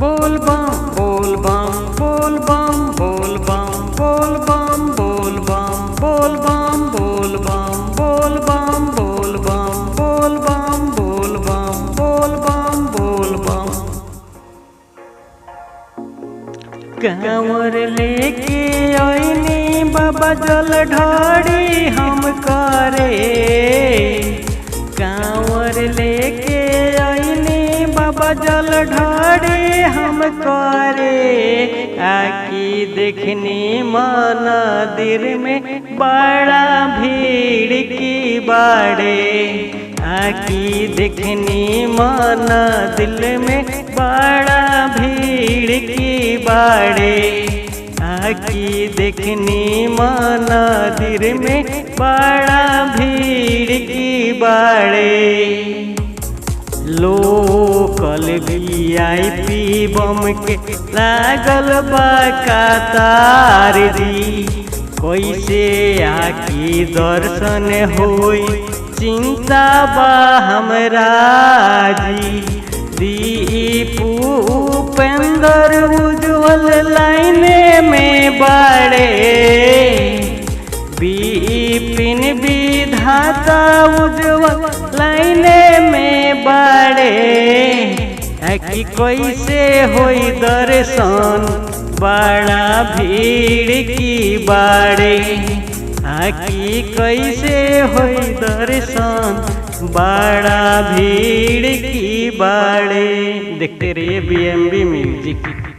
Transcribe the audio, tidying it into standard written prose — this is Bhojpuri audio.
बोल बम बोल बम बोल बम बोल बम बोल बम बोल बम बोल बम बोल बम बोल बम बोल बम बोल बम बोल बम बोल बम बोल बम। कांवर लेके आईनी बाबा जल ढाड़ी हम करे, कांवर लेके आईनी बाबा जल ढाड़ी हम करे। आकी देखनी मंदिर में बड़ा भीड़ की बाड़े, आकी देखनी मंदिर में बड़ा भीड़ की बाड़े, आकी देखनी मंदिर में बड़ा भीड़ की बाड़े। लोकल VIP बम के लागल बा कतार जी, कैसे आकी दर्शन होई चिंता बा हमरा जी। दीपू उपेंद्र उज्जवल लाइने में बाड़े, विपिन विधाता उज्जवल लाइने में बाड़े। आकी कैसे होई दर्शन बड़ा भीड़ की बाड़े, आकी कैसे होई दर्शन बड़ा भीड़ की बाड़े। देखते रहिए BMB म्यूजिक।